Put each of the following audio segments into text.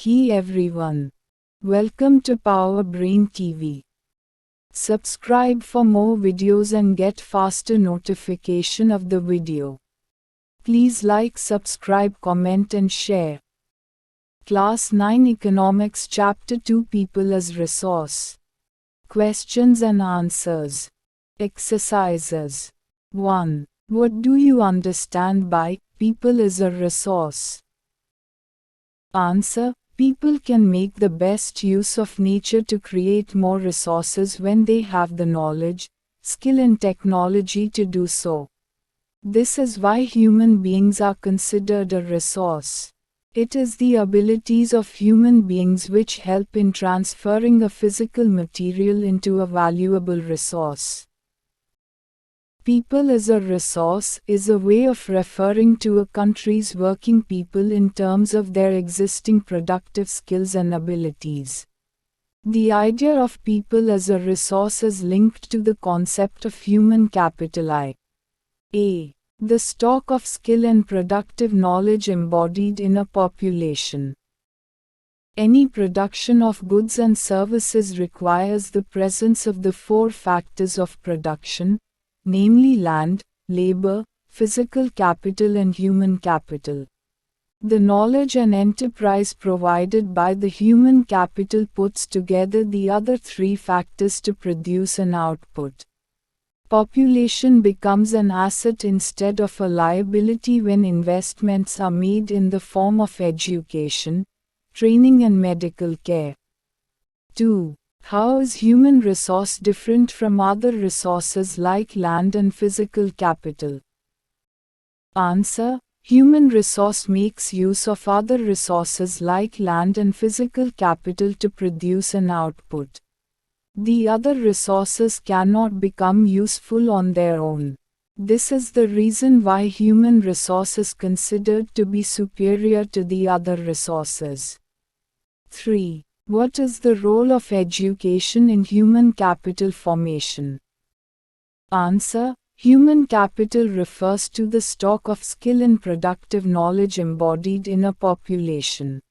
Hey everyone. Welcome to Power Brain TV. Subscribe for more videos and get faster notification of the video. Please like, subscribe, comment and share. Class 9 Economics Chapter 2 People as Resource. Questions and Answers. Exercises. 1. What do you understand by people as a resource? Answer. People can make the best use of nature to create more resources when they have the knowledge, skill and technology to do so. This is why human beings are considered a resource. It is the abilities of human beings which help in transferring a physical material into a valuable resource. People as a resource is a way of referring to a country's working people in terms of their existing productive skills and abilities. The idea of people as a resource is linked to the concept of human capital i.e., the stock of skill and productive knowledge embodied in a population. Any production of goods and services requires the presence of the four factors of production, namely land, labor, physical capital and human capital. The knowledge and enterprise provided by the human capital puts together the other three factors to produce an output. Population becomes an asset instead of a liability when investments are made in the form of education, training and medical care. 2. How is human resource different from other resources like land and physical capital? Answer. Human resource makes use of other resources like land and physical capital to produce an output. The other resources cannot become useful on their own. This is the reason why human resource is considered to be superior to the other resources. 3. What is the role of education in human capital formation? Answer. Human capital refers to the stock of skill and productive knowledge embodied in a population.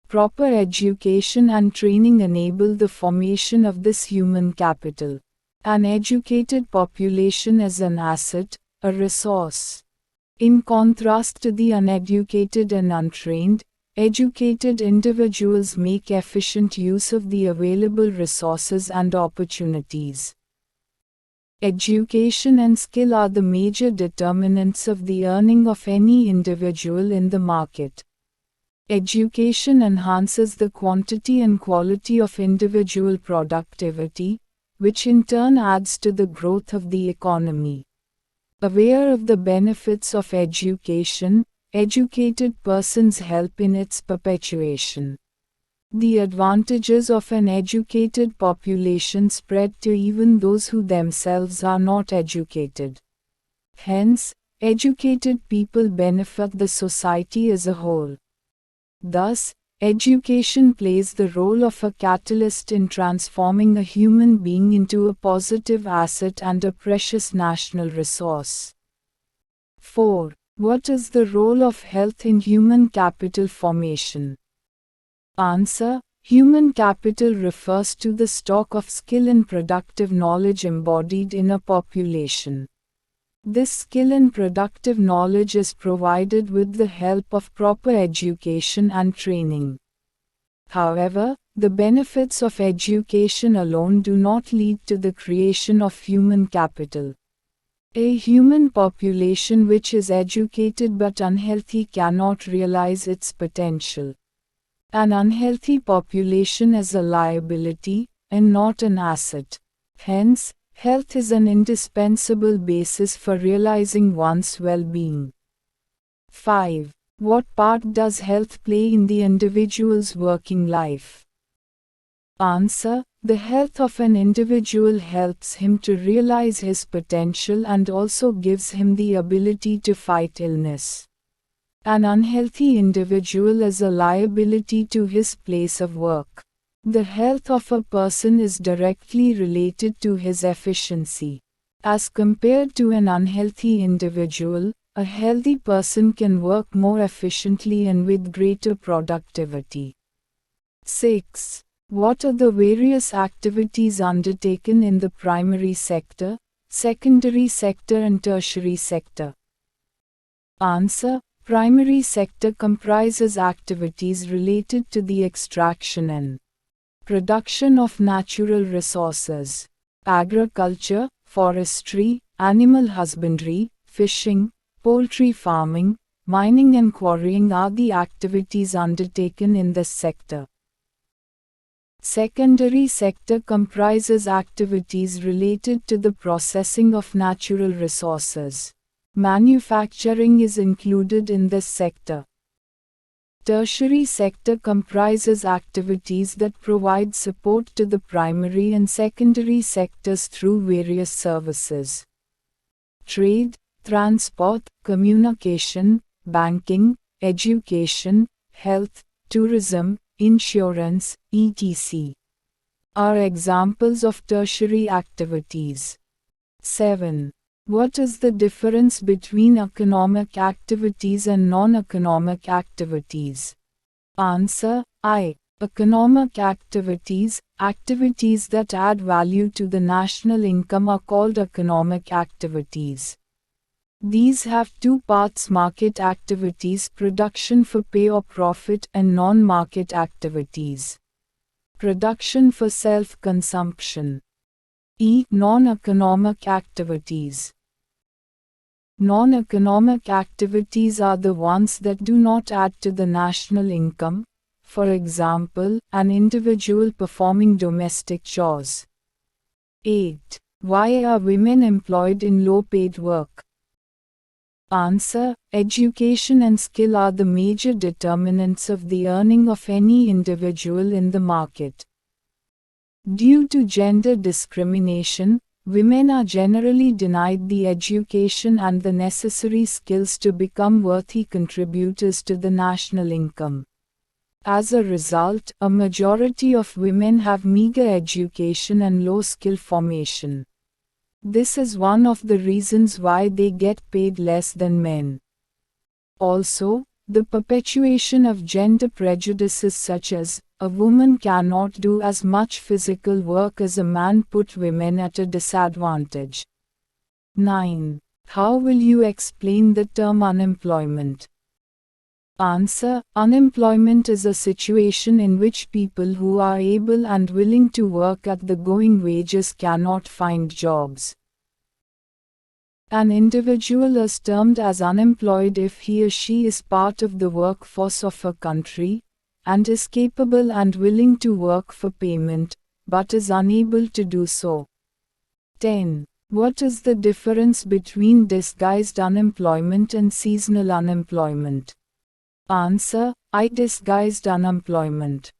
Proper education and training enable the formation of this human capital. An educated population is an asset, a resource. In contrast to the uneducated and untrained, educated individuals make efficient use of the available resources and opportunities. Education and skill are the major determinants of the earning of any individual in the market. Education enhances the quantity and quality of individual productivity, which in turn adds to the growth of the economy. Aware of the benefits of education, educated persons help in its perpetuation. The advantages of an educated population spread to even those who themselves are not educated. Hence, educated people benefit the society as a whole. Thus, education plays the role of a catalyst in transforming a human being into a positive asset and a precious national resource. 4. What is the role of health in human capital formation? Answer. Human capital refers to the stock of skill and productive knowledge embodied in a population. This skill and productive knowledge is provided with the help of proper education and training. However, the benefits of education alone do not lead to the creation of human capital. A human population which is educated but unhealthy cannot realize its potential. An unhealthy population is a liability, and not an asset. Hence, health is an indispensable basis for realizing one's well-being. 5. What part does health play in the individual's working life? Answer. The health of an individual helps him to realize his potential and also gives him the ability to fight illness. An unhealthy individual is a liability to his place of work. The health of a person is directly related to his efficiency. As compared to an unhealthy individual, a healthy person can work more efficiently and with greater productivity. 6. What are the various activities undertaken in the primary sector, secondary sector and tertiary sector? Answer. Primary sector comprises activities related to the extraction and production of natural resources. Agriculture, forestry, animal husbandry, fishing, poultry farming, mining and quarrying are the activities undertaken in this sector. Secondary sector comprises activities related to the processing of natural resources. Manufacturing is included in this sector. Tertiary sector comprises activities that provide support to the primary and secondary sectors through various services. Trade, transport, communication, banking, education, health, tourism, insurance, etc. are examples of tertiary activities. 7. What is the difference between economic activities and non-economic activities? Answer. I. Economic activities, activities that add value to the national income are called economic activities. These have two parts: market activities, production for pay or profit, and non-market activities, production for self-consumption. Non-economic activities. Non-economic activities are the ones that do not add to the national income, for example, an individual performing domestic chores. 8. Why are women employed in low-paid work? Answer. Education and skill are the major determinants of the earning of any individual in the market. Due to gender discrimination, women are generally denied the education and the necessary skills to become worthy contributors to the national income. As a result, a majority of women have meager education and low skill formation. This is one of the reasons why they get paid less than men. Also, the perpetuation of gender prejudices such as, a woman cannot do as much physical work as a man put women at a disadvantage. 9. How will you explain the term unemployment? Answer. Unemployment is a situation in which people who are able and willing to work at the going wages cannot find jobs. An individual is termed as unemployed if he or she is part of the workforce of a country, and is capable and willing to work for payment, but is unable to do so. 10. What is the difference between disguised unemployment and seasonal unemployment? Answer. Disguised unemployment.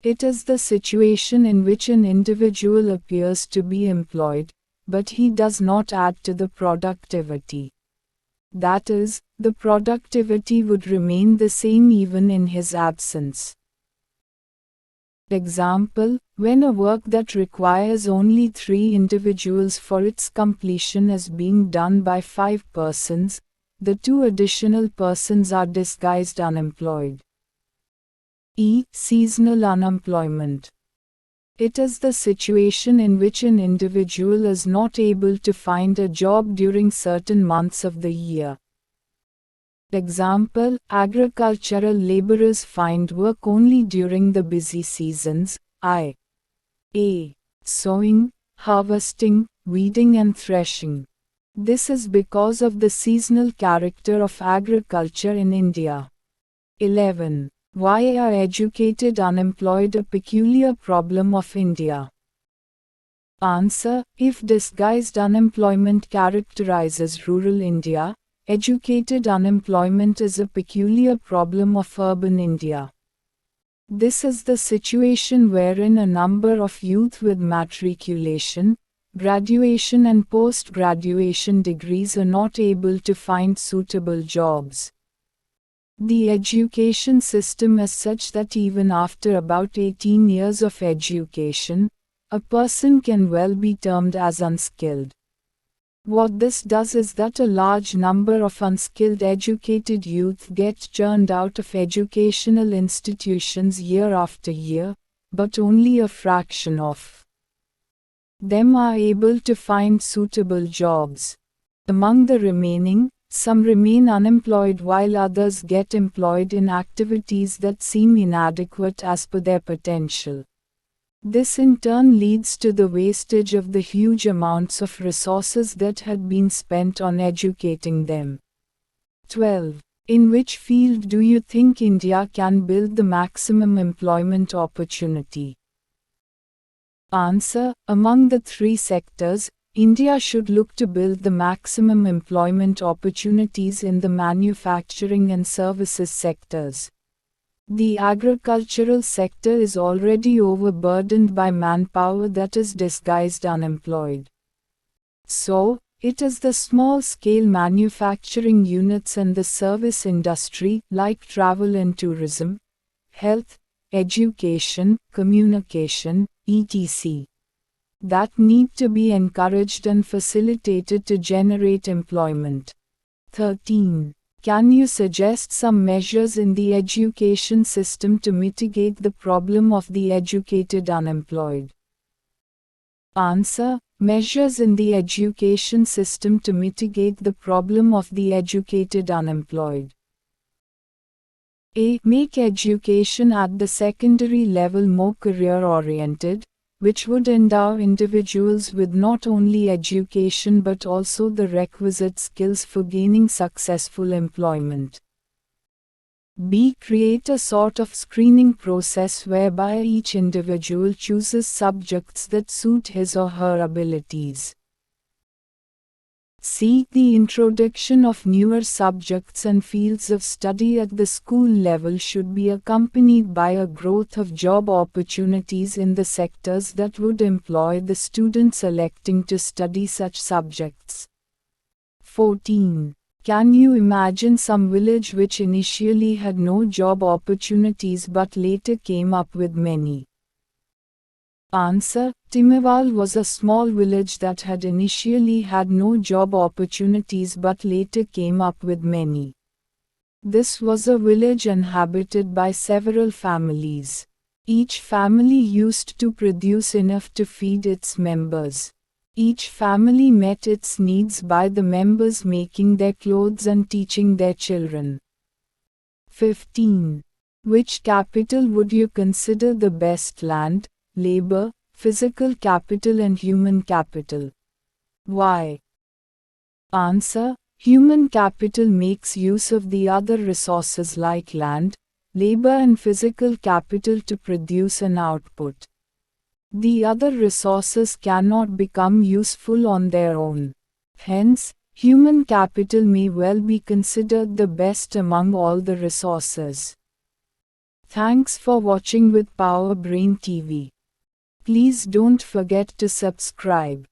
It is the situation in which an individual appears to be employed, but he does not add to the productivity. That is, the productivity would remain the same even in his absence. Example, when a work that requires only 3 individuals for its completion is being done by 5 persons, the 2 additional persons are disguised unemployed. Seasonal unemployment. It is the situation in which an individual is not able to find a job during certain months of the year. Example, agricultural laborers find work only during the busy seasons, i.e., sowing, harvesting, weeding and threshing. This is because of the seasonal character of agriculture in India. 11. Why are educated unemployed a peculiar problem of India? Answer. If disguised unemployment characterizes rural India, educated unemployment is a peculiar problem of urban India. This is the situation wherein a number of youth with matriculation, graduation and post-graduation degrees are not able to find suitable jobs. The education system is such that even after about 18 years of education, a person can well be termed as unskilled. What this does is that a large number of unskilled educated youth get churned out of educational institutions year after year, but only a fraction of them are able to find suitable jobs. Among the remaining, some remain unemployed while others get employed in activities that seem inadequate as per their potential. This in turn leads to the wastage of the huge amounts of resources that had been spent on educating them. 12. In which field do you think India can build the maximum employment opportunity? Answer: among the three sectors, India should look to build the maximum employment opportunities in the manufacturing and services sectors. The agricultural sector is already overburdened by manpower that is disguised unemployed. So, it is the small-scale manufacturing units and the service industry, like travel and tourism, health, education, communication, etc., that need to be encouraged and facilitated to generate employment. 13. Can you suggest some measures in the education system to mitigate the problem of the educated unemployed? Answer: measures in the education system to mitigate the problem of the educated unemployed. A. Make education at the secondary level more career-oriented, which would endow individuals with not only education but also the requisite skills for gaining successful employment. B. Create a sort of screening process whereby each individual chooses subjects that suit his or her abilities. C. The introduction of newer subjects and fields of study at the school level should be accompanied by a growth of job opportunities in the sectors that would employ the students electing to study such subjects. 14. Can you imagine some village which initially had no job opportunities but later came up with many? Answer: Timewal was a small village that had initially had no job opportunities but later came up with many. This was a village inhabited by several families. Each family used to produce enough to feed its members. Each family met its needs by the members making their clothes and teaching their children. 15. Which capital would you consider the best: land, labor, physical capital and human capital? Why? Answer: human capital makes use of the other resources like land, labor and physical capital to produce an output. The other resources cannot become useful on their own. Hence, human capital may well be considered the best among all the resources. Thanks for watching with Power Brain TV. Please don't forget to subscribe.